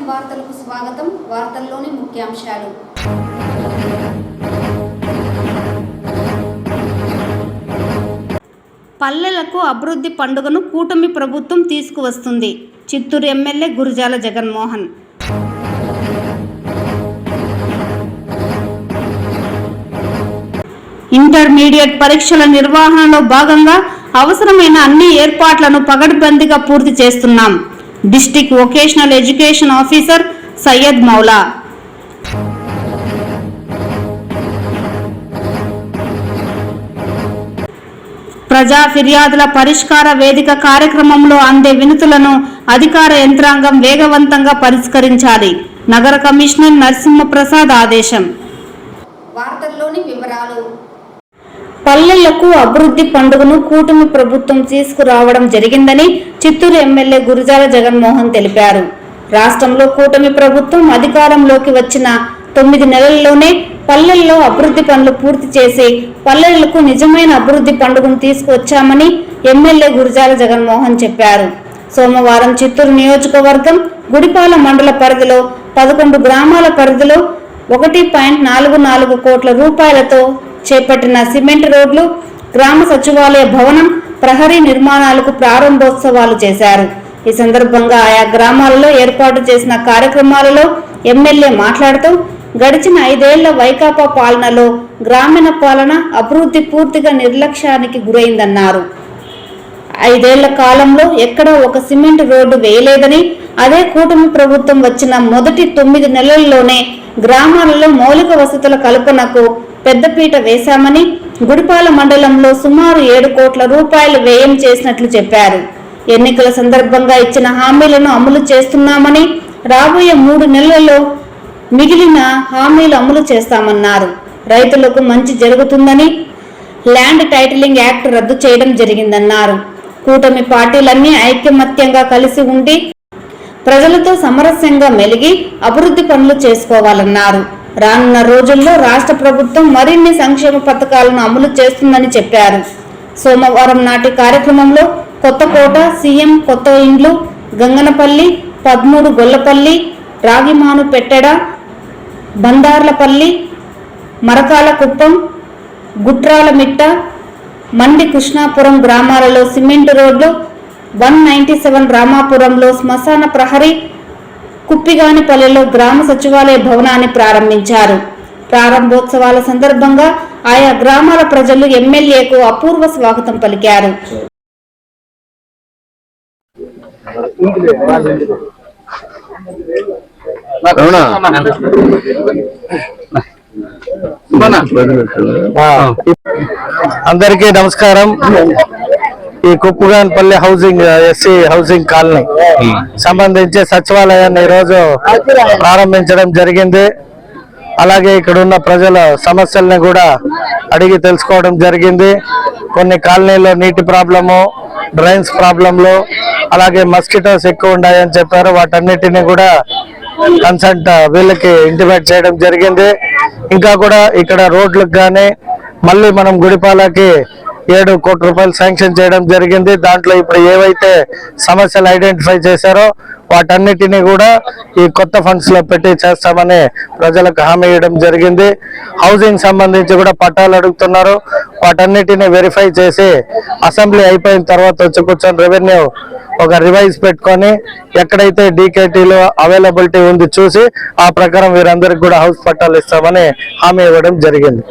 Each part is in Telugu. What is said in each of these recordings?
వార్తలకు స్వాగతం. వార్తల్లోని ముఖ్యాంశాలు. పల్లెలకు అభివృద్ధి పండుగను కూటమి ప్రభుత్వం తీసుకువస్తుంది. చిత్తూరు ఎమ్మెల్యే గురజాల జగన్మోహన్. ఇంటర్మీడియట్ పరీక్షల నిర్వహణలో భాగంగా అవసరమైన అన్ని ఏర్పాట్లను పగడ్బందీగా పూర్తి చేస్తున్నాం. District vocational education officer Syed Maula. ప్రజా ఫిర్యాదుల పరిష్కార వేదిక కార్యక్రమంలో అందే వినతులను అధికార యంత్రాంగం వేగవంతంగా పరిష్కరించాలి. నగర కమిషనర్ నరసింహప్రసాద్ ఆదేశం. వార్తల్లోని వివరాలు. పల్లెలకు అభివృద్ధి పండుగను కూటమి ప్రభుత్వం తీసుకురావడం జరిగిందని చిత్తూరు ఎమ్మెల్యే గురజాల జగన్మోహన్ తెలిపారు. రాష్ట్రంలో కూటమి ప్రభుత్వం అధికారంలోకి వచ్చిన 9 నెలల్లోనే పల్లెల్లో అభివృద్ధి పనులు పూర్తి చేసి పల్లెలకు నిజమైన అభివృద్ధి పండుగను తీసుకువచ్చామని ఎమ్మెల్యే గురజాల జగన్మోహన్ చెప్పారు. సోమవారం చిత్తూరు నియోజకవర్గం గుడిపాల మండల పరిధిలో 11 గ్రామాల పరిధిలో 1.44 కోట్ల రూపాయలతో చేపట్టిన సిమెంట్ రోడ్లు, గ్రామ సచివాలయ భవనం, ప్రహరీ నిర్మాణాలకు ప్రారంభోత్సవాలు చేశారు. ఈ సందర్భంగా ఆయా గ్రామాలలో ఏర్పాటు చేసిన కార్యక్రమాలలో ఎమ్మెల్యే మాట్లాడుతూ గడిచిన 5 ఏళ్ల వైకాపా పాలనలో గ్రామీణ పాలన అభివృద్ధి పూర్తిగా నిర్లక్ష్యానికి గురైందన్నారు. 5 ఏళ్ల కాలంలో ఎక్కడా ఒక సిమెంట్ రోడ్డు వేయలేదని, అదే కూటమి ప్రభుత్వం వచ్చిన మొదటి 9 నెలల్లోనే గ్రామాలలో మౌలిక వసతుల కల్పనకు పెద్దపీట వేశామని, గుడిపాల మండలంలో సుమారు 7 కోట్ల రూపాయలు వ్యయం చేసినట్లు చెప్పారు. ఎన్నికల సందర్భంగా ఇచ్చిన హామీలను అమలు చేస్తున్నామని, రాబోయే 3 నెలల్లో మిగిలిన హామీలు అమలు చేస్తామన్నారు. రైతులకు మంచి జరుగుతుందని, ల్యాండ్ టైటిలింగ్ యాక్ట్ రద్దు చేయడం జరిగిందన్నారు. కూటమి పార్టీలన్నీ ఐకమత్యంగా కలిసి ఉండి ప్రజలతో సమరస్యంగా మెలిగి అభివృద్ధి పనులు చేసుకోవాలన్నారు. రానున్న రోజుల్లో రాష్ట్ర ప్రభుత్వం మరిన్ని సంక్షేమ పథకాలను అమలు చేస్తుందని చెప్పారు. సోమవారం నాటి కార్యక్రమంలో కొత్తకోట, సీఎం కొత్త ఇండ్లు, గంగనపల్లి, 13 గొల్లపల్లి, రాగిమాను పెట్టెడ, బందార్లపల్లి, మరకాల కుప్పం, గుట్రాల మిట్ట, మండి కృష్ణాపురం గ్రామాలలో సిమెంట్ రోడ్లు, 197 రామాపురంలో శ్మశాన ప్రహరీ, కుప్పిగానిపల్లెలో గ్రామ సచివాలయ భవనాన్ని ప్రారంభించారు. ప్రారంభోత్సవాల సందర్భంగా ఆయా గ్రామాల ప్రజలు ఎమ్మెల్యేకు అపూర్వ స్వాగతం పలికారు. అందరికీ నమస్కారం. ఈ కుప్పగానపల్లి ఎస్సీ హౌసింగ్ కాలనీ సంబంధించి సచివాలయాన్ని ఈరోజు ప్రారంభించడం జరిగింది. అలాగే ఇక్కడ ఉన్న ప్రజల సమస్యల్ని కూడా అడిగి తెలుసుకోవడం జరిగింది. కొన్ని కాలనీలో నీటి ప్రాబ్లము, డ్రైన్స్ ప్రాబ్లంలు, అలాగే మస్కిటోస్ ఎక్కువ ఉన్నాయని చెప్పారు. వాటన్నిటిని కూడా కన్సల్ట్ వీళ్ళకి ఇంటిమేట్ చేయడం జరిగింది. ఇంకా కూడా ఇక్కడ రోడ్లకు కానీ మళ్ళీ మనం గుడిపాలకి 7 కోట్ల రూపాయలు శాంక్షన్ చేయడం జరిగింది. దాంట్లో ఇప్పుడు ఏవైతే సమస్యలు ఐడెంటిఫై చేశారో వాటన్నిటిని కూడా ఈ కొత్త ఫండ్స్ లో పెట్టి చేస్తామని ప్రజలకు హామీ ఇవ్వడం జరిగింది. హౌసింగ్ సంబంధించి కూడా పట్టాలు అడుగుతున్నారు. వాటన్నిటిని వెరిఫై చేసి అసెంబ్లీ అయిపోయిన తర్వాత వచ్చి కూర్చొని రెవెన్యూ ఒక రివైజ్ పెట్టుకొని ఎక్కడైతే డీకేటీలో అవైలబిలిటీ ఉంది చూసి ఆ ప్రకారం వీరందరికి కూడా హౌస్ పట్టాలు ఇస్తామని హామీ ఇవ్వడం జరిగింది.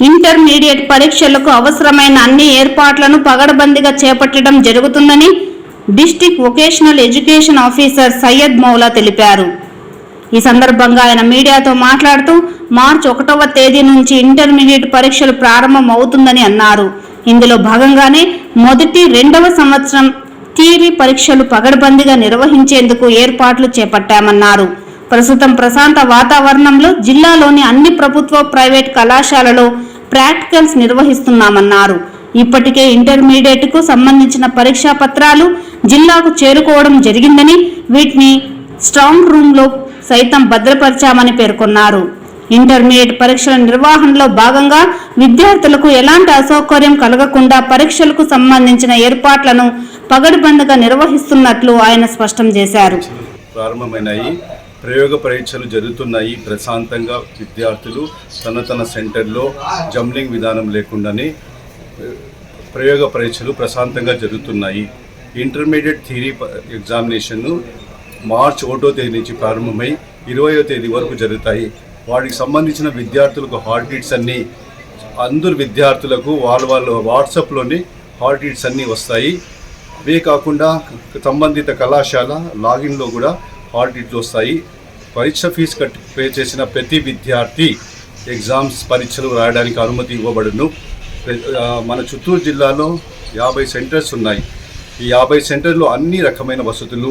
ఇంటర్మీడియట్ పరీక్షలకు అవసరమైన అన్ని ఏర్పాట్లను పగడబందీగా చేపట్టడం జరుగుతుందని district vocational education officer Syed Maula తెలిపారు. ఈ సందర్భంగా ఆయన మీడియాతో మాట్లాడుతూ మార్చి 1వ తేదీ నుంచి ఇంటర్మీడియట్ పరీక్షలు ప్రారంభం అవుతుందని అన్నారు. ఇందులో భాగంగానే మొదటి 2వ సంవత్సరం థియరీ పరీక్షలు పగడబందీగా నిర్వహించేందుకు ఏర్పాట్లు చేపట్టామన్నారు. ప్రస్తుతం ప్రశాంత వాతావరణంలో జిల్లాలోని అన్ని ప్రభుత్వ, ప్రైవేట్ కళాశాలలో ప్రాక్టికల్స్ నిర్వహిస్తున్నామన్నారు. ఇప్పటికే ఇంటర్మీడియట్కు సంబంధించిన పరీక్షా పత్రాలు జిల్లాకు చేరుకోవడం జరిగిందని, వీటిని స్ట్రాంగ్ రూమ్లో సైతం భద్రపరిచామని పేర్కొన్నారు. ఇంటర్మీడియట్ పరీక్షల నిర్వహణలో భాగంగా విద్యార్థులకు ఎలాంటి అసౌకర్యం కలగకుండా పరీక్షలకు సంబంధించిన ఏర్పాట్లను పగడ్బందీగా నిర్వహిస్తున్నట్లు ఆయన స్పష్టం చేశారు. ప్రారంభమైనాయి. ప్రయోగ పరీక్షలు జరుగుతున్నాయి. ప్రశాంతంగా విద్యార్థులు తన సెంటర్లో జంబ్లింగ్ విధానం లేకుండానే ప్రయోగ పరీక్షలు ప్రశాంతంగా జరుగుతున్నాయి. ఇంటర్మీడియట్ థియరీ ఎగ్జామినేషన్ను మార్చి 1వ తేదీ నుంచి ప్రారంభమై 20వ తేదీ వరకు జరుగుతాయి. వాటికి సంబంధించిన విద్యార్థులకు హాల్ టికెట్స్ అన్నీ అందరు విద్యార్థులకు వాళ్ళ వాట్సాప్లోని హాల్ టికెట్స్ అన్నీ వస్తాయి. ఇవే కాకుండా సంబంధిత కళాశాల లాగిన్లో కూడా హాల్ టికెట్లు వస్తాయి. పరీక్ష ఫీజు పే చేసిన ప్రతి విద్యార్థి ఎగ్జామ్స్ పరీక్షలు రాయడానికి అనుమతి ఇవ్వబడును. మన చిత్తూరు జిల్లాలో 50 సెంటర్స్ ఉన్నాయి. ఈ 50 సెంటర్లో అన్ని రకమైన వసతులు,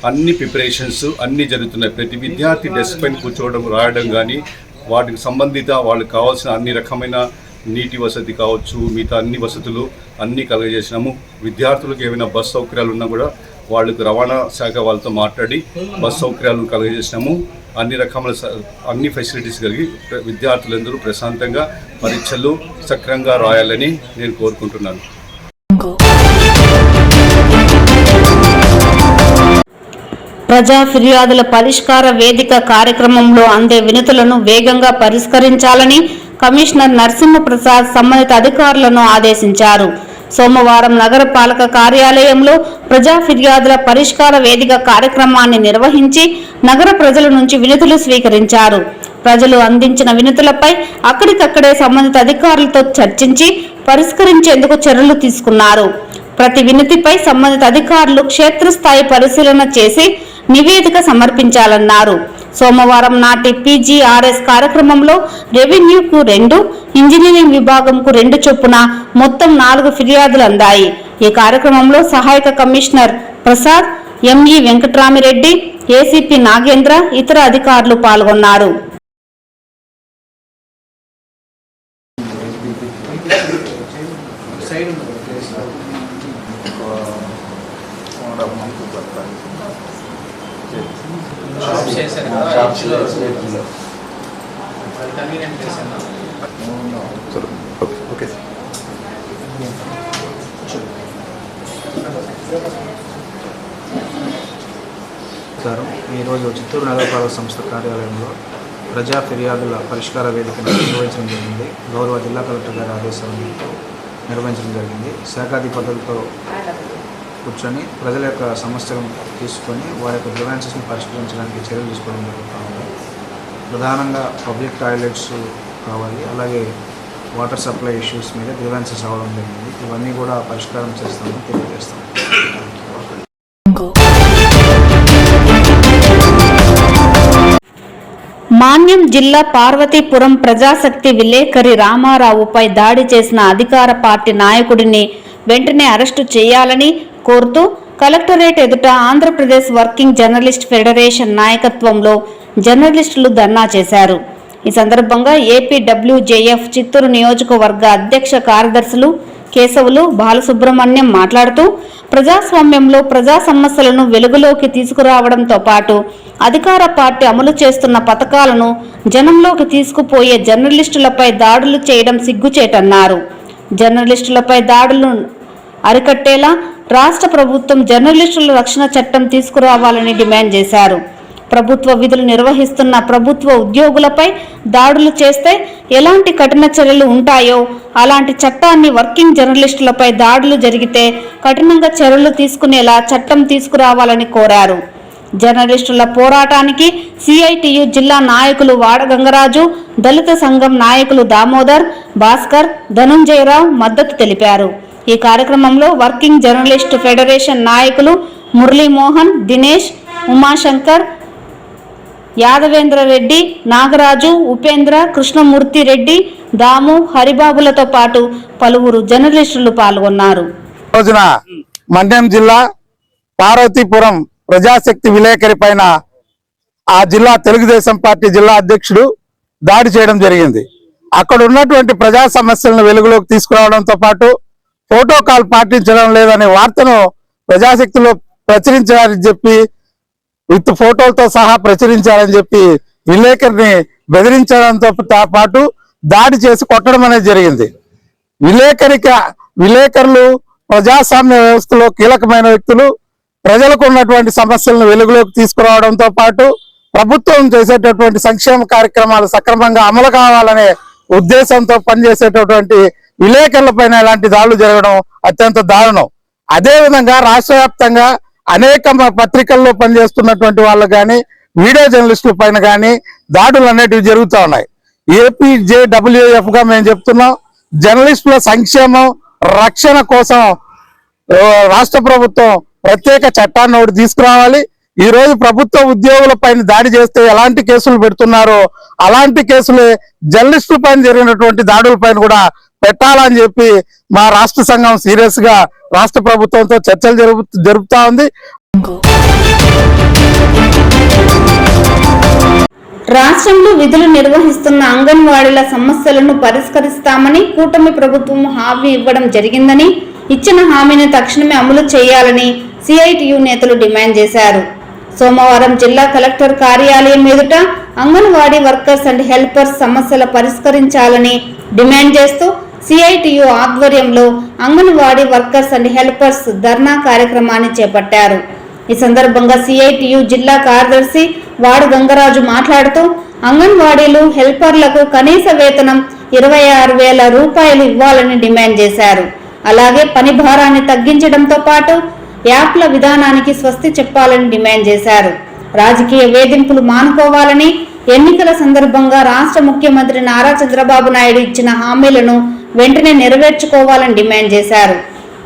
అన్ని ప్రిపరేషన్స్ అన్నీ జరుగుతున్నాయి. ప్రతి విద్యార్థి డెస్క్ పైన కూర్చోవడం, రాయడం కానీ వాటికి సంబంధిత వాళ్ళకి కావాల్సిన అన్ని రకమైన నీటి వసతి కావచ్చు, మిగతా అన్ని వసతులు అన్నీ కలుగజేసినాము. విద్యార్థులకు ఏమైనా బస్ సౌకర్యాలు ఉన్నా కూడా వాళ్ళకు రవాణా శాఖ వాళ్ళతో మాట్లాడి బస్ సౌకర్యాలను కలుగజేసినాము. అన్ని రకమైన అన్ని ఫెసిలిటీస్ కలిగి విద్యార్థులందరూ ప్రశాంతంగా పరీక్షలు సక్రమంగా రాయాలని నేను కోరుకుంటున్నాను. ప్రజా ఫిర్యాదుల పరిష్కార వేదిక కార్యక్రమంలో అందే వినతులను వేగంగా పరిష్కరించాలని కమిషనర్ నరసింహప్రసాద్ సంబంధిత అధికారులను ఆదేశించారు. సోమవారం నగరపాలక కార్యాలయంలో ప్రజా ఫిర్యాదుల పరిష్కార వేదిక కార్యక్రమాన్ని నిర్వహించి నగర ప్రజల నుంచి వినతులు స్వీకరించారు. ప్రజలు అందించిన వినతులపై అక్కడికక్కడే సంబంధిత అధికారులతో చర్చించి పరిష్కరించేందుకు చర్యలు తీసుకున్నారు. ప్రతి వినతిపై సంబంధిత అధికారులు క్షేత్రస్థాయి పరిశీలన చేసి నివేదిక సమర్పించాలన్నారు. సోమవారం నాటి PGRS కార్యక్రమంలో రెవెన్యూకు 2, ఇంజనీరింగ్ విభాగంకు 2 చొప్పున మొత్తం 4 ఫిర్యాదులు అందాయి. ఈ కార్యక్రమంలో సహాయక commissioner Prasad, ME Venkatramireddy, ACP Nagendra, ఇతర అధికారులు పాల్గొన్నారు. ఈరోజు చిత్తూరు నగరపాలక సంస్థ కార్యాలయంలో ప్రజా ఫిర్యాదుల పరిష్కార వేదికను నిర్వహించడం జరిగింది. గౌరవ జిల్లా కలెక్టర్ గారి ఆదేశాలతో నిర్వహించడం జరిగింది. శాఖాధిపతులతో కూర్చొని ప్రజల యొక్క సమస్యలను తీసుకొని వారి యొక్క గ్రీవెన్సెస్ని పరిష్కరించడానికి చర్యలు తీసుకోవడం జరుగుతూ ఉంది. ప్రధానంగా పబ్లిక్ టాయిలెట్స్ కావాలి, అలాగే వాటర్ సప్లై ఇష్యూస్ మీద గ్రీవెన్సెస్ అవ్వడం జరిగింది. ఇవన్నీ కూడా పరిష్కారం చేస్తామని తెలియజేస్తాం. మాన్యం జిల్లా పార్వతీపురం ప్రజాశక్తి విలేకరి రామారావుపై దాడి చేసిన అధికార పార్టీ నాయకుడిని వెంటనే అరెస్టు చేయాలని కోరుతూ కలెక్టరేట్ ఎదుట ఆంధ్రప్రదేశ్ వర్కింగ్ జర్నలిస్ట్ ఫెడరేషన్ నాయకత్వంలో జర్నలిస్టులు ధర్నా చేశారు. ఈ సందర్భంగా APWJF చిత్తూరు నియోజకవర్గ అధ్యక్ష కార్యదర్శులు కేశవులు, బాలసుబ్రహ్మణ్యం మాట్లాడుతూ ప్రజాస్వామ్యంలో ప్రజా సమస్యలను వెలుగులోకి తీసుకురావడంతో పాటు అధికార పార్టీ అమలు చేస్తున్న పథకాలను జనంలోకి తీసుకుపోయే జర్నలిస్టులపై దాడులు చేయడం సిగ్గుచేటన్నారు. జర్నలిస్టులపై దాడులను అరికట్టేలా రాష్ట్ర ప్రభుత్వం జర్నలిస్టుల రక్షణ చట్టం తీసుకురావాలని డిమాండ్ చేశారు. ప్రభుత్వ విధులు నిర్వహిస్తున్న ప్రభుత్వ ఉద్యోగులపై దాడులు చేస్తే ఎలాంటి కఠిన చర్యలు ఉంటాయో అలాంటి చట్టాన్ని వర్కింగ్ జర్నలిస్టులపై దాడులు జరిగితే కఠినంగా చర్యలు తీసుకునేలా చట్టం తీసుకురావాలని కోరారు. జర్నలిస్టుల పోరాటానికి CITU జిల్లా నాయకులు వాడ గంగరాజు, దళిత సంఘం నాయకులు దామోదర్, భాస్కర్, ధనుంజయరావు మద్దతు తెలిపారు. ఈ కార్యక్రమంలో వర్కింగ్ జర్నలిస్ట్ ఫెడరేషన్ నాయకులు మురళీమోహన్, దినేష్, ఉమాశంకర్, యాదవేంద్ర రెడ్డి, నాగరాజు, ఉపేంద్ర, కృష్ణమూర్తి రెడ్డి, దాము, హరిబాబులతో పాటు పలువురు జర్నలిస్టులు పాల్గొన్నారు. రోజున మండ్యం జిల్లా పార్వతీపురం ప్రజాశక్తి విలేకరి పైన ఆ జిల్లా తెలుగుదేశం పార్టీ జిల్లా అధ్యక్షుడు దాడి చేయడం జరిగింది. అక్కడ ఉన్నటువంటి ప్రజా సమస్యలను వెలుగులోకి తీసుకురావడంతో పాటు ప్రోటోకాల్ పాటించడం లేదనే వార్తను ప్రజాశక్తిలో ప్రచురించాలని చెప్పి విత్ ఫోటోలతో సహా ప్రచురించాలని చెప్పి విలేకరిని బెదిరించడంతో పాటు దాడి చేసి కొట్టడం అనేది జరిగింది. విలేకరులు ప్రజాస్వామ్య వ్యవస్థలో కీలకమైన వ్యక్తులు ప్రజలకు ఉన్నటువంటి సమస్యలను వెలుగులోకి తీసుకురావడంతో పాటు ప్రభుత్వం చేసేటటువంటి సంక్షేమ కార్యక్రమాలు సక్రమంగా అమలు కావాలనే ఉద్దేశంతో పనిచేసేటటువంటి విలేకరులపైన ఇలాంటి దాడులు జరగడం అత్యంత దారుణం. అదేవిధంగా రాష్ట్ర వ్యాప్తంగా అనేక పత్రికల్లో పనిచేస్తున్నటువంటి వాళ్ళు కానీ వీడియో జర్నలిస్టుల పైన కానీ దాడులు అనేటివి జరుగుతూ ఉన్నాయి. APJWF గా మేము చెప్తున్నాం, జర్నలిస్టుల సంక్షేమం రక్షణ కోసం రాష్ట్ర ప్రభుత్వం ప్రత్యేక చట్టాన్ని ఒకటి తీసుకురావాలి. ఈ రోజు ప్రభుత్వ ఉద్యోగుల పైన దాడి చేస్తే ఎలాంటి కేసులు పెడుతున్నారో అలాంటి కేసులే జర్నలిస్టుల పైన జరిగినటువంటి దాడుల పైన కూడా పెట్టాలని చెప్పి మా రాష్ట్ర సంఘం సీరియస్ గా రాష్ట్ర ప్రభుత్వంతో చర్చలు జరుపుతా ఉంది. రాష్ట్రంలో విధులు నిర్వహిస్తున్న అంగన్వాడీల సమస్యలను పరిష్కరిస్తామని కూటమి ప్రభుత్వం హామీ ఇవ్వడం జరిగిందని, ఇచ్చిన హామీని తక్షణమే అమలు చేయాలని CITU నేతలు డిమాండ్ చేశారు. సోమవారం జిల్లా కలెక్టర్ కార్యాలయం ఎదుట అంగన్వాడీ వర్కర్స్ అండ్ హెల్పర్స్ సమస్యల పరిష్కరించాలని డిమాండ్ చేస్తూ CITU ఆధ్వర్యంలో అంగన్వాడీ వర్కర్స్ అండ్ హెల్పర్స్ ధర్నా కార్యక్రమాన్ని చేపట్టారు. ఈ సందర్భంగా CITU జిల్లా కార్యదర్శి వాడు గంగరాజు మాట్లాడుతూ అంగన్వాడీలు హెల్పర్లకు కనీస వేతనం 26,000 రూపాయలు ఇవ్వాలని డిమాండ్ చేశారు. అలాగే పని భారాన్ని తగ్గించడంతో పాటు యాప్ల విధానానికి స్వస్తి చెప్పాలని డిమాండ్ చేశారు. రాజకీయ వేధింపులు మానుకోవాలని, ఎన్నికల సందర్భంగా రాష్ట్ర ముఖ్యమంత్రి నారా చంద్రబాబు నాయుడు ఇచ్చిన హామీలను వెంటనే నెరవేర్చుకోవాలని డిమాండ్ చేశారు.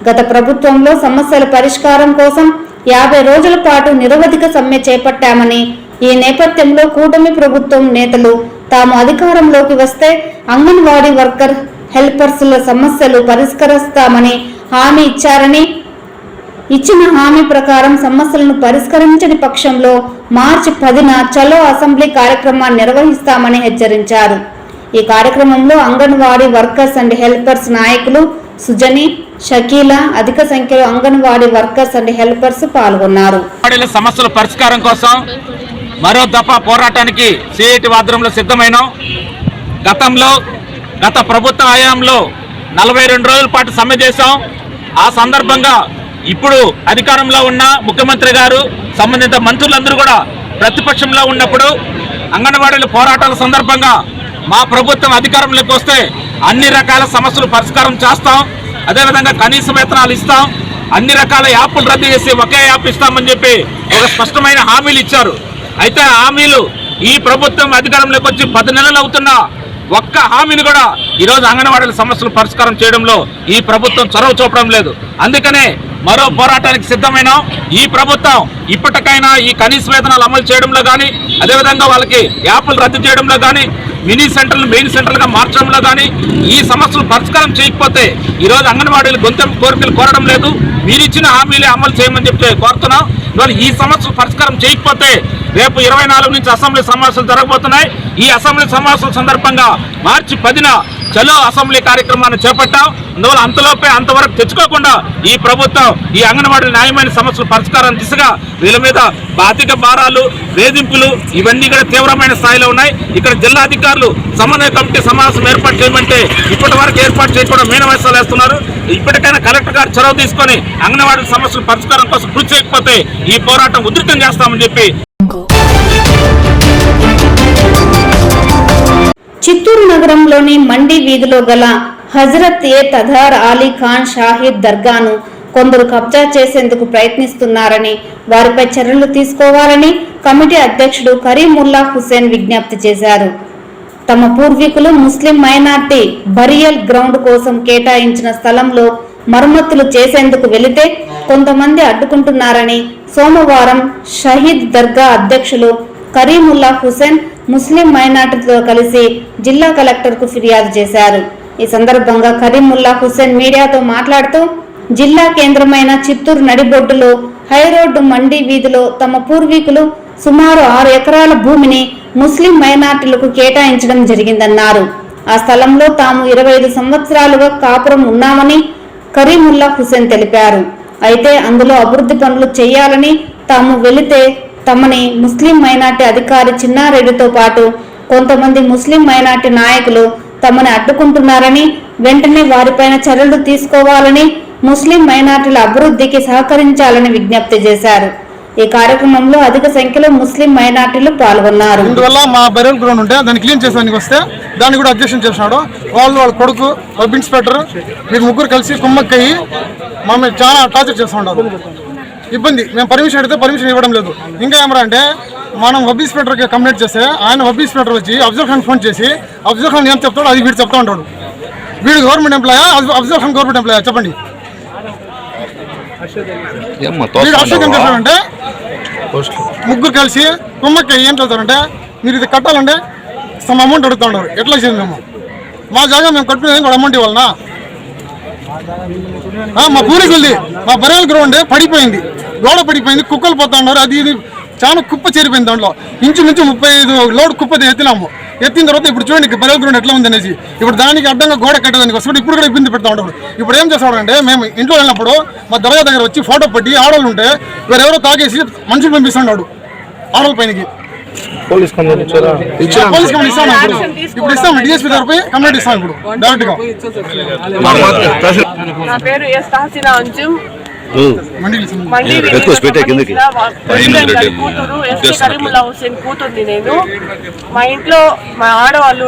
గత ప్రభుత్వంలో సమస్యల పరిష్కారం కోసం 50 రోజుల పాటు నిరవధిక సమ్మె చేపట్టామని, ఈ నేపథ్యంలో కూటమి ప్రభుత్వం నేతలు తాము అధికారంలోకి వస్తే అంగన్వాడీ వర్కర్ హెల్పర్స్ల సమస్యలు పరిష్కరిస్తామని హామీ ఇచ్చారని, ఇచ్చిన హామీ ప్రకారం సమస్యలను పరిష్కరించని పక్షంలో మార్చి 10న చలో అసెంబ్లీ కార్యక్రమాన్ని నిర్వహిస్తామని హెచ్చరించారు. ఈ కార్యక్రమంలో అంగన్వాడీ వర్కర్స్ అండ్ హెల్పర్స్ నాయకులు సుజని, షకీలా, అధిక సంఖ్యలో అంగన్వాడీ వర్కర్స్ అండ్ హెల్పర్స్ పాల్గొన్నారు. సమస్యల పరిష్కారం కోసం మరో దఫా పోరాటానికి CITU ఆధ్వర్యంలో సిద్ధమైనాం. గత ప్రభుత్వ హయాంలో 42 రోజుల పాటు సమ్మె చేశాం. ఆ సందర్భంగా ఇప్పుడు అధికారంలో ఉన్న ముఖ్యమంత్రి గారు, సంబంధిత మంత్రులందరూ కూడా ప్రతిపక్షంలో ఉన్నప్పుడు అంగన్వాడీల పోరాటాల సందర్భంగా మా ప్రభుత్వం అధికారంలోకి వస్తే అన్ని రకాల సమస్యలు పరిష్కారం చేస్తాం, అదేవిధంగా కనీస వేతనాలు ఇస్తాం, అన్ని రకాల యాప్లు రద్దు చేసి ఒకే యాప్ ఇస్తామని చెప్పి ఒక స్పష్టమైన హామీలు ఇచ్చారు. అయితే హామీలు ఈ ప్రభుత్వం అధికారంలోకి వచ్చి 10 నెలలు అవుతున్నా ఒక్క హామీని కూడా ఈరోజు అంగన్వాడీల సమస్యలు పరిష్కారం చేయడంలో ఈ ప్రభుత్వం చొరవ చూపడం లేదు. అందుకనే మరో పోరాటానికి సిద్ధమైన ఈ ప్రభుత్వం ఇప్పటికైనా ఈ కనీస వేతనాలు అమలు చేయడంలో కానీ, అదేవిధంగా వాళ్ళకి యాప్లు రద్దు చేయడంలో కానీ, మినీ సెంటర్లు మెయిన్ సెంటర్లుగా మార్చడంలో కానీ ఈ సమస్యలు పరిష్కారం చేయకపోతే ఈరోజు అంగన్వాడీలు గొంతెంపు కోరికలు కోరడం లేదు, మీరు ఇచ్చిన హామీలే అమలు చేయమని చెప్పి కోరుతున్నాం. ఇవాళ ఈ సమస్యలు పరిష్కారం చేయకపోతే రేపు 24 నుంచి అసెంబ్లీ సమావేశాలు జరగబోతున్నాయి. ఈ అసెంబ్లీ సమావేశాల సందర్భంగా మార్చి 10న చలో అసెంబ్లీ కార్యక్రమాన్ని చేపట్టాం. అందువల్ల అంతవరకు తెచ్చుకోకుండా ఈ ప్రభుత్వం ఈ అంగన్వాడీ న్యాయమైన సమస్యల పరిష్కారం దిశగా వీళ్ళ మీద ఆర్థిక భారాలు, వేధింపులు ఇవన్నీ కూడా తీవ్రమైన స్థాయిలో ఉన్నాయి. ఇక్కడ జిల్లా అధికారులు సమన్వయ కమిటీ సమావేశం ఏర్పాటు చేయమంటే ఇప్పటి వరకు ఏర్పాటు చేయకుండా మీనవేశాలు వేస్తున్నారు. ఇప్పటికైనా కలెక్టర్ గారు చొరవ తీసుకొని అంగన్వాడీ సమస్యల పరిష్కారం కోసం కృషి చేయకపోతే ఈ పోరాటం ఉధృతం చేస్తామని చెప్పి. చిత్తూరు నగరంలోని మండి వీధిలో గల హజరత్ తదార్ అలీ ఖాన్ షాహీద్ దర్గాను కొందరు కబ్జా చేసేందుకు ప్రయత్నిస్తున్నారని, వారిపై చర్యలు తీసుకోవాలని కమిటీ అధ్యక్షుడు కరీముల్లా హుసేన్ విజ్ఞప్తి చేశారు. తమ పూర్వీకులు ముస్లిం మైనార్టీ బరియల్ గ్రౌండ్ కోసం కేటాయించిన స్థలంలో మరమ్మతులు చేసేందుకు వెళితే కొంతమంది అడ్డుకుంటున్నారని సోమవారం షహీద్ దర్గా అధ్యక్షులు కరీముల్లా హుసేన్ ముస్లిం మైనార్టీతో కలిసి జిల్లా కలెక్టర్కు ఫిర్యాదు చేశారు. ఈ సందర్భంగా కరీముల్లా హుసేన్ మీడియాతో మాట్లాడుతూ, జిల్లా కేంద్రమైన చిత్తూరు నడిబొడ్డులో హైరోడ్డు మండి వీధిలో తమ పూర్వీకులు సుమారు 6 ఎకరాల భూమిని ముస్లిం మైనార్టీలకు కేటాయించడం జరిగిందన్నారు. ఆ స్థలంలో తాము 25 సంవత్సరాలుగా కాపురం ఉన్నామని కరీముల్లా హుసేన్ తెలిపారు. అయితే అందులో అభివృద్ధి పనులు చేయాలని తాము వెళితే తమని ముస్లిం మైనార్టీ అధికారి చిన్నారెడ్డితో పాటు కొంతమంది ముస్లిం మైనార్టీ నాయకులు తమని అడ్డుకుంటున్నారని, వెంటనే వారిపైన చర్యలు తీసుకోవాలని ముస్లిం మైనార్టీల అభివృద్ధికి సహకరించాలని విజ్ఞప్తి చేశారు. ఈ కార్యక్రమంలో అధిక సంఖ్యలో ముస్లిం మైనార్టీలు పాల్గొన్నారు. ఇందువల్ల మా బెరల్ గ్రౌండ్ ఉంటే దాన్ని క్లీన్ చేసానికి వస్తే దాన్ని కూడా అబ్జెక్షన్ చేసినాడు. వాళ్ళ కొడుకు సబ్ ఇన్స్పెక్టర్ వీరు ముగ్గురు కలిసి కుమ్మక్కయ్యి మమ్మల్ని చాలా టార్చర్ చేస్తూ ఉన్నారు. ఇబ్బంది. మేము పర్మిషన్ అడిగితే పర్మిషన్ ఇవ్వడం లేదు. ఇంకా ఏమరా అంటే మనం సబ్ ఇన్స్పెక్టర్కి కంప్లైంట్ చేస్తే ఆయన సబ్ ఇన్స్పెక్టర్ వచ్చి అఫ్జల్ ఖాన్ ఫోన్ చేసి అఫ్జల్ ఖాన్ ఏం చెప్తాడో అది వీడు చెప్తా ఉంటాడు. వీడు గవర్నమెంట్ ఎంప్లాయా, అఫ్జల్ ఖాన్ గవర్నమెంట్ ఎంప్లాయా చెప్పండి. వీడు అశోక్ ఏం చేస్తాడంటే ముగ్గురు కలిసి కుమ్మకి ఏం చదువుతారంటే మీరు ఇది కట్టాలంటే సమ్ అమౌంట్ అడుగుతూ ఉంటారు. ఎట్లా చేయండి మేము మా జాగా మేము కట్టుకునేది కూడా అమౌంట్ ఇవ్వాలన్నా? మా పూర్వీకులది మా బరేల్ గ్రౌండ్ పడిపోయింది, గోడ పడిపోయింది, కుక్కలు పోతా ఉన్నారు. అది ఇది చాలా కుప్ప చేరిపోయింది. దాంట్లో ఇంచుమించు 35 లోడ్ కుప్ప ఎత్తినాము. ఎత్తిన తర్వాత ఇప్పుడు చూడండి బరేల్ గ్రౌండ్ ఎట్లా ఉంది అనేసి. ఇప్పుడు దానికి అడ్డంగా గోడ కట్టడానికి వస్తాడు. ఇప్పుడు కూడా ఇబ్బంది పెడతా ఉంటాడు. ఇప్పుడు ఏం చేస్తాడంటే మేము ఇంట్లో వెళ్ళినప్పుడు మా దర్గా దగ్గర వచ్చి ఫోటో పెట్టి ఆడవాళ్ళు ఉంటే వేరెవరో తాగేసి మనుషులు పంపిస్తున్నాడు ఆడవాళ్ళ పైనకి. పోలీస్ కంప్లైంట్ ఇస్తాను. ఇప్పుడు ఇస్తాం డిఎస్పీ దగ్గర కంప్లైంట్ ఇస్తాం ఇప్పుడు డైరెక్ట్ గా. నా పేరు ఎస్ తహసీనా అంజుమ్. కూతుర్ని నేను. మా ఇంట్లో మా ఆడవాళ్ళు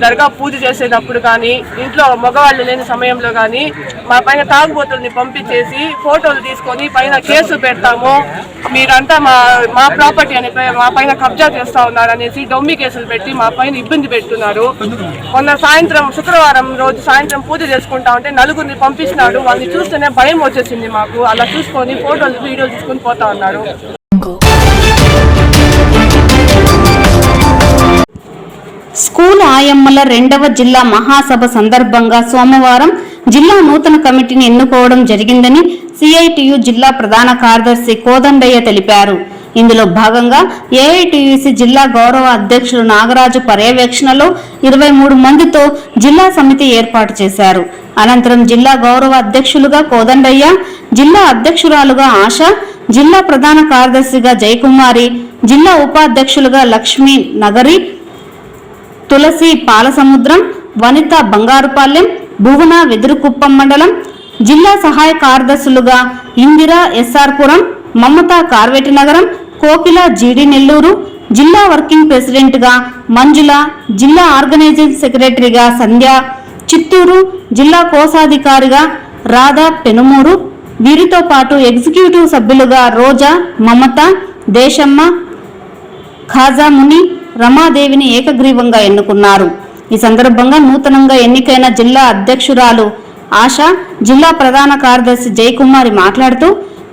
దర్గా పూజ చేసేటప్పుడు కానీ ఇంట్లో మగవాళ్ళు లేని సమయంలో కానీ మా పైన తాగుబోతుల్ని పంపించేసి ఫోటోలు తీసుకొని పైన కేసు పెడతాము, మీరంతా మా ప్రాపర్టీ అని మా పైన కబ్జా చేస్తా ఉన్నారు అనేసి డొమ్మి కేసులు పెట్టి మా పైన ఇబ్బంది పెడుతున్నారు. మొన్న సాయంత్రం శుక్రవారం రోజు సాయంత్రం పూజ చేసుకుంటా ఉంటే నలుగురిని పంపించినాడు. వాళ్ళని చూస్తేనే భయం వచ్చేసింది మాకు. అలా చూసుకొని ఫోటోలు వీడియోలు తీసుకొని పోతా ఉన్నారు. స్కూల్ ఆయమ్మల 2వ జిల్లా మహాసభ సందర్భంగా సోమవారం జిల్లా నూతన కమిటీని ఎన్నుకోవడం జరిగిందని సిఐటియు జిల్లా ప్రధాన కార్యదర్శి కోదండయ్య తెలిపారు. ఇందులో భాగంగా ఏఐటియుసి జిల్లా గౌరవ అధ్యక్షులు నాగరాజు పర్యవేక్షణలో 23 మందితో జిల్లా సమితి ఏర్పాటు చేశారు. అనంతరం జిల్లా గౌరవ అధ్యక్షులుగా కోదండయ్య, జిల్లా అధ్యక్షురాలుగా ఆశ, జిల్లా ప్రధాన కార్యదర్శిగా జయకుమారి, జిల్లా ఉపాధ్యక్షులుగా లక్ష్మీ నగరి, తులసి పాలసముద్రం, వనిత బంగారుపాలెం, భువన వెదురుకుప్పం మండలం, జిల్లా సహాయ కార్యదర్శులుగా ఇందిరా ఎస్ఆర్పురం, మమత కార్వేటి నగరం, కోకిల జీడి నెల్లూరు, జిల్లా వర్కింగ్ ప్రెసిడెంట్ గా మంజుల, జిల్లా ఆర్గనైజింగ్ సెక్రటరీగా సంధ్య, చిత్తూరు జిల్లా కోశాధికారిగా రాధా పెనుమూరు, వీరితో పాటు ఎగ్జిక్యూటివ్ సభ్యులుగా రోజా, మమత, దేశమ్మ, ఖాజాముని, రమాదేవిని ఏకగ్రీవంగా ఎన్నుకున్నారు. ఈ సందర్భంగా నూతనంగా ఎన్నికైన జిల్లా అధ్యక్షురాలు ఆశ, జిల్లా ప్రధాన కార్యదర్శి జయకుమారి మాట్లాడుతూ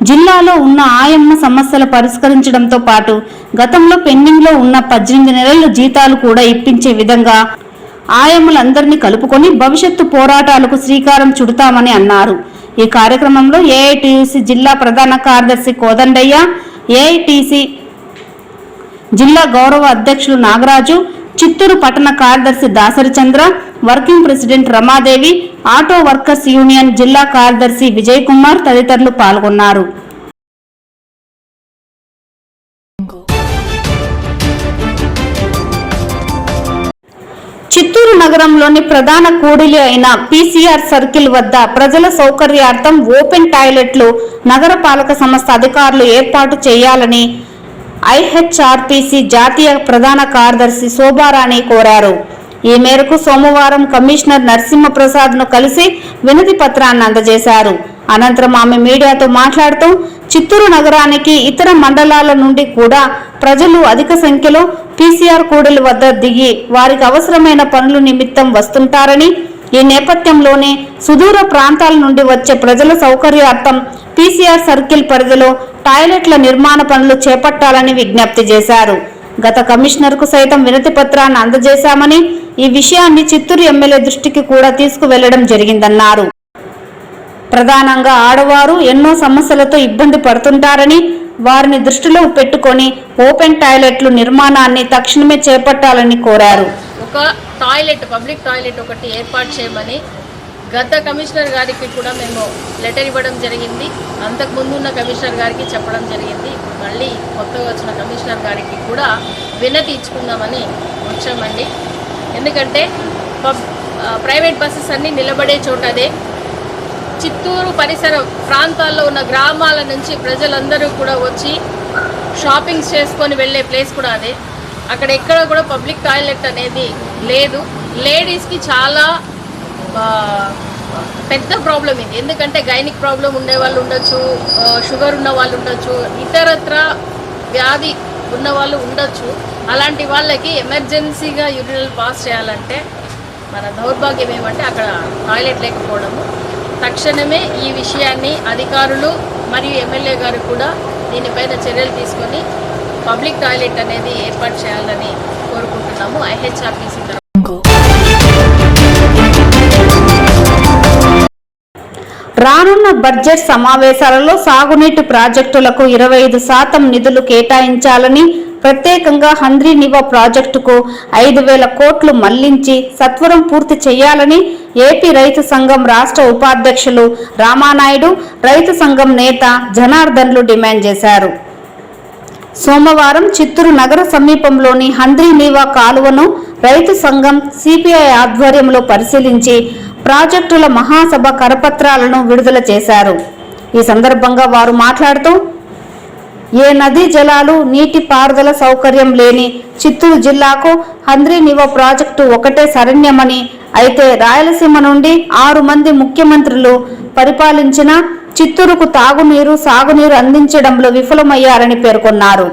జిల్లాలో ఉన్న ఆయమ్మ సమస్యలు పరిష్కరించడంతో పాటు గతంలో పెండింగ్ లో ఉన్న 18 నెలల జీతాలు కూడా ఇప్పించే విధంగా ఆయమ్మలందరినీ కలుపుకొని భవిష్యత్తు పోరాటాలకు శ్రీకారం చుడతామని అన్నారు. ఈ కార్యక్రమంలో ఏఐటియుసి జిల్లా ప్రధాన కార్యదర్శి కోదండయ్య, ఏఐటిసి జిల్లా గౌరవ అధ్యక్షులు నాగరాజు, చిత్తూరు పట్టణ కార్యదర్శి Dasari Chandra, working president Ramadevi, auto workers union జిల్లా కార్యదర్శి విజయ్ కుమార్ తదితరులు పాల్గొన్నారు. చిత్తూరు నగరంలోని ప్రధాన కూడలి అయిన పీసీఆర్ సర్కిల్ వద్ద ప్రజల సౌకర్యార్థం ఓపెన్ టాయిలెట్లు నగరపాలక సంస్థ అధికారులు ఏర్పాటు చేయాలని ఐహెచ్ఆర్పీసీ జాతీయ ప్రధాన కార్యదర్శి శోభారాణి కోరారు. ఈ మేరకు సోమవారం కమిషనర్ నరసింహప్రసాద్ ను కలిసి వినతి పత్రాన్ని అందజేశారు. అనంతరం ఆమె మీడియాతో మాట్లాడుతూ చిత్తూరు నగరానికి ఇతర మండలాల నుండి కూడా ప్రజలు అధిక సంఖ్యలో పీసీఆర్ కూడలి వద్ద దిగి వారికి అవసరమైన పనుల నిమిత్తం వస్తుంటారని, ఈ నేపథ్యంలోనే సుదూర ప్రాంతాల నుండి వచ్చే ప్రజల సౌకర్యార్థం పీసీఆర్ సర్కిల్ పరిధిలో టాయిలెట్ల నిర్మాణ పనులు చేపట్టాలని విజ్ఞప్తి చేశారు. గత కమిషనర్ కు సైతం వినతి పత్రాన్ని అందజేశామని, ఈ విషయాన్ని చిత్తూరు ఎమ్మెల్యే దృష్టికి కూడా తీసుకువెళ్లడం జరిగిందన్నారు. ప్రధానంగా ఆడవారు ఎన్నో సమస్యలతో ఇబ్బంది పడుతుంటారని, వారిని దృష్టిలో పెట్టుకొని ఓపెన్ టాయిలెట్లు నిర్మాణాన్ని తక్షణమే చేపట్టాలని కోరారు. ఒక టాయిలెట్, పబ్లిక్ టాయిలెట్ ఒకటి ఏర్పాటు చేయమని గత కమిషనర్ గారికి కూడా మేము లెటర్ ఇవ్వడం జరిగింది. అంతకుముందు ఉన్న కమిషనర్ గారికి చెప్పడం జరిగింది. మళ్ళీ కొత్తగా వచ్చిన కమిషనర్ గారికి కూడా వినతి ఇచ్చుకుందామని వచ్చామండి. ఎందుకంటే ప్రైవేట్ బస్సెస్ అన్నీ నిలబడే చోట అదే, చిత్తూరు పరిసర ప్రాంతాల్లో ఉన్న గ్రామాల నుంచి ప్రజలందరూ కూడా వచ్చి షాపింగ్స్ చేసుకొని వెళ్ళే ప్లేస్ కూడా అదే. అక్కడ ఎక్కడ కూడా పబ్లిక్ టాయిలెట్ అనేది లేదు. లేడీస్కి చాలా పెద్ద ప్రాబ్లం ఇది. ఎందుకంటే గైనిక్ ప్రాబ్లం ఉండే వాళ్ళు ఉండొచ్చు, షుగర్ ఉన్న వాళ్ళు ఉండొచ్చు, ఇతరత్ర వ్యాధి ఉన్న వాళ్ళు ఉండొచ్చు. అలాంటి వాళ్ళకి ఎమర్జెన్సీగా యూరినల్ పాస్ చేయాలంటే మన దౌర్భాగ్యం ఏమంటే అక్కడ టాయిలెట్ లేకపోవడము. తక్షణమే ఈ విషయాన్ని అధికారులు మరియు ఎమ్మెల్యే గారు కూడా దీనిపైన చర్యలు తీసుకొని పబ్లిక్ టాయిలెట్ అనేది ఏర్పాటు చేయాలని కోరుకుంటున్నాము. IHRPC రానున్న బడ్జెట్ సమావేశాలలో సాగునీటి ప్రాజెక్టులకు 25% నిధులు కేటాయించాలని, ప్రత్యేకంగా హంద్రీ నివా ప్రాజెక్టుకు 5,000 కోట్లు మళ్లించి సత్వరం పూర్తి చేయాలని ఏపీ రైతు సంఘం రాష్ట్ర ఉపాధ్యక్షులు రామానాయుడు, రైతు సంఘం నేత జనార్దన్లు డిమాండ్ చేశారు. సోమవారం చిత్తూరు నగర సమీపంలోని హంద్రీ నివా కాలువను రైతు సంఘం సిపిఐ ఆధ్వర్యంలో పరిశీలించి ప్రాజెక్టుల మహాసభ కరపత్రాలను విడుదల చేశారు. ఈ సందర్భంగా వారు మాట్లాడుతూ, ఏ నదీ జలాలు, నీటి పారుదల సౌకర్యం లేని చిత్తూరు జిల్లాకు హంద్రీ నివా ప్రాజెక్టు ఒకటే శరణ్యమని, అయితే రాయలసీమ నుండి 6 మంది ముఖ్యమంత్రులు పరిపాలించిన చిత్తూరుకు తాగునీరు, సాగునీరు అందించడంలో విఫలమయ్యారని పేర్కొన్నారు.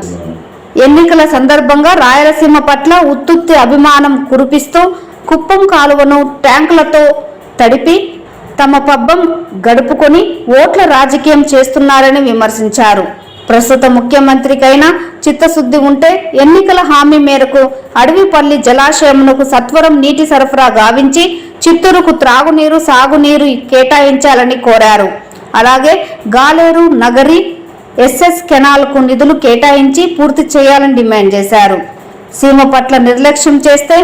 ఎన్నికల సందర్భంగా రాయలసీమ పట్ల ఉత్తుత్తి అభిమానం కురిపిస్తూ కుప్పం కాలువను ట్యాంకులతో తడిపి తమ పబ్బం గడుపుకొని ఓట్ల రాజకీయం చేస్తున్నారని విమర్శించారు. ప్రస్తుత ముఖ్యమంత్రికైనా చిత్తశుద్ధి ఉంటే ఎన్నికల హామీ మేరకు అడవిపల్లి జలాశయంకు సత్వరం నీటి సరఫరా గావించి చిత్తూరుకు త్రాగునీరు, సాగునీరు కేటాయించాలని కోరారు. అలాగే గాలేరు, నగరి, SS కెనాల్కు నిధులు కేటాయించి పూర్తి చేయాలని డిమాండ్ చేశారు. సీమ పట్ల నిర్లక్ష్యం చేస్తే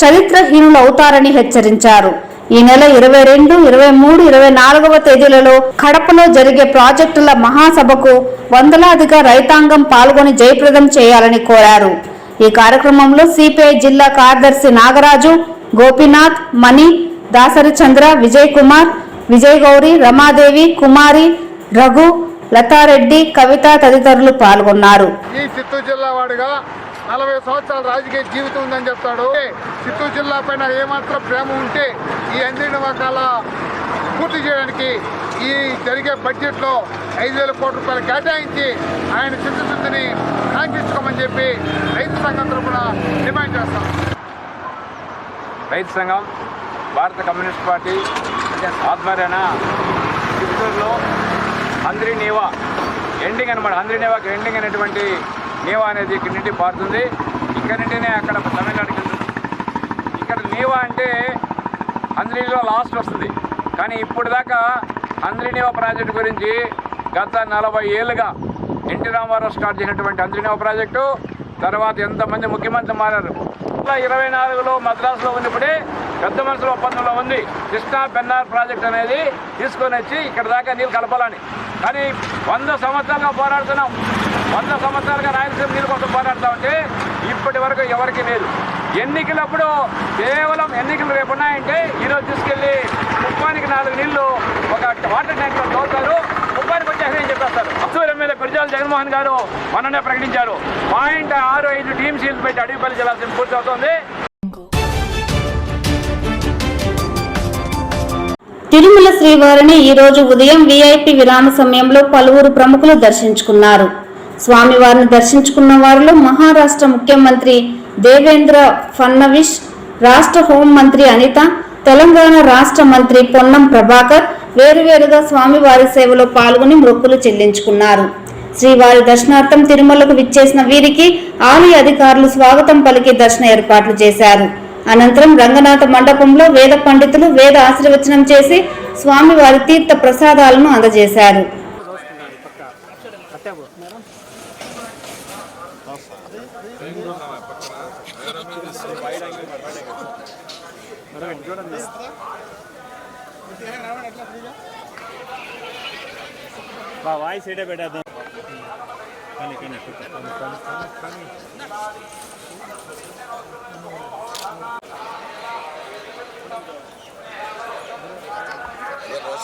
చరిత్రహీనులు అవుతారని హెచ్చరించారు. ఈ నెల 22, 23, 24వ తేదీలలో కడపలో జరిగే ప్రాజెక్టుల మహాసభకు వందలాదిగా రైతాంగం పాల్గొని జయప్రదం చేయాలని కోరారు. ఈ కార్యక్రమంలో సిపిఐ జిల్లా కార్యదర్శి నాగరాజు, గోపీనాథ్, మణి, దాసరి చంద్ర, విజయ్ కుమార్, విజయ్ గౌరి, రమాదేవి, కుమారి, రఘు, లతారెడ్డి, కవిత తదితరులు పాల్గొన్నారు. ఈ చిత్తూరు జిల్లా వాడుగా 40 సంవత్సరాల రాజకీయ జీవితం ఉందని చెప్తాడు. చిత్తూరు జిల్లా పైన ఏమాత్రం ప్రేమ ఉంటే ఈ హంద్రీ నివా పూర్తి చేయడానికి ఈ జరిగే బడ్జెట్లో 5,000 కోట్ల రూపాయలు కేటాయించి ఆయన చిత్తశుద్ధిని సాధించుకోమని చెప్పి రైతు సంఘం తరఫున డిమాండ్ చేస్తాం. రైతు సంఘం భారత కమ్యూనిస్ట్ పార్టీ ఆధ్వర్యాన చిత్తూరులో హంద్రీ నివా ఎండింగ్ అనమాట. హంద్రీ నివాకి ఎండింగ్ అనేటువంటి నీవా అనేది ఇక్కడి నుండి పారుతుంది. ఇక్కడి నుండినే అక్కడ తమిళనాడుకి వెళ్తుంది. ఇక్కడ నీవా అంటే హంద్రీలో లాస్ట్ వస్తుంది. కానీ ఇప్పుడు దాకా హంద్రీ నివా ప్రాజెక్టు గురించి గత 40 ఏళ్ళుగా ఎన్టీ రామారావు స్టార్ట్ చేసినటువంటి హంద్రీ నివా ప్రాజెక్టు తర్వాత ఎంతమంది ముఖ్యమంత్రులు మారారు. 24లో మద్రాసులో ఉన్నప్పుడే పెద్ద మనుషుల ఒప్పందంలో ఉంది కృష్ణా పెన్నార్ ప్రాజెక్ట్ అనేది తీసుకొని వచ్చి ఇక్కడ దాకా నీళ్ళు కలపాలని. కానీ 100 సంవత్సరాలుగా పోరాడుతున్నాం. 100 సంవత్సరాలుగా రాయలసీమ నీళ్ళ కోసం పోరాడుతూ ఉంటే ఇప్పటి వరకు ఎవరికి లేదు. ఎన్నికలప్పుడు కేవలం ఎన్నికలు రేపు ఉన్నాయంటే ఈరోజు తీసుకెళ్ళి కుప్పానికి 4 నీళ్లు ఒక వాటర్ ట్యాంక్లో తోలుతారు, కుప్పానికి వచ్చేసి చెప్పేస్తారు. అసూరు ఎమ్మెల్యే గురిజాల జగన్మోహన్ గారు మొన్ననే ప్రకటించారు 0.65 టీఎంసీలు పెట్టి అడవిపల్లి జలాశయం పూర్తి అవుతుంది. తిరుమల శ్రీవారిని ఈ రోజు ఉదయం VIP విరామ సమయంలో పలువురు ప్రముఖులు దర్శించుకున్నారు. స్వామివారిని దర్శించుకున్న వారిలో మహారాష్ట్ర ముఖ్యమంత్రి దేవేంద్ర ఫడ్నవీస్, రాష్ట్ర హోంమంత్రి అనిత, తెలంగాణ రాష్ట్ర మంత్రి పొన్నం ప్రభాకర్ వేరువేరుగా స్వామివారి సేవలో పాల్గొని మొక్కులు చెల్లించుకున్నారు. శ్రీవారి దర్శనార్థం తిరుమలకు విచ్చేసిన వీరికి ఆలయ అధికారులు స్వాగతం పలికి దర్శన ఏర్పాట్లు చేశారు. అనంతరం రంగనాథ మండపంలో వేద పండితులు వేద ఆశీర్వచనం చేసి స్వామివారి తీర్థ ప్రసాదాలను అందజేశారు. వాయిస్ ఏడే పెట్టేద్దాం.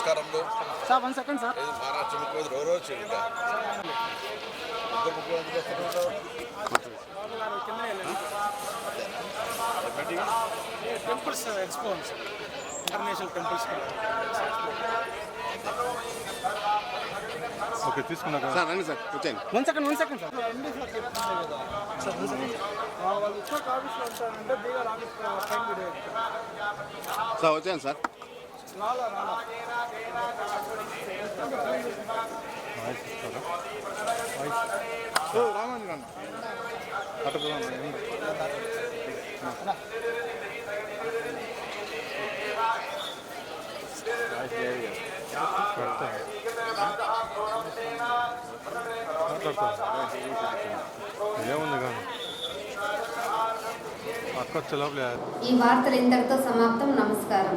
నమస్కారములు. Sir 1 second sir. మహారాష్ట్ర ముఖ్యమంత్రి ఎవరో temples expo international temples. Okay తీసుకున్నాక సార్ రండి సార్ వచ్చేయండి. 1 సెకండ్ సార్. వాళ్ళు ఇచ్చిన ఆఫీస్లో ఉంటారంటే BR office time video sir వచ్చాను సార్. రామండి ఏముంది కానీ అక్క ఈ వార్తలు ఇంతటితో సమాప్తం. నమస్కారం.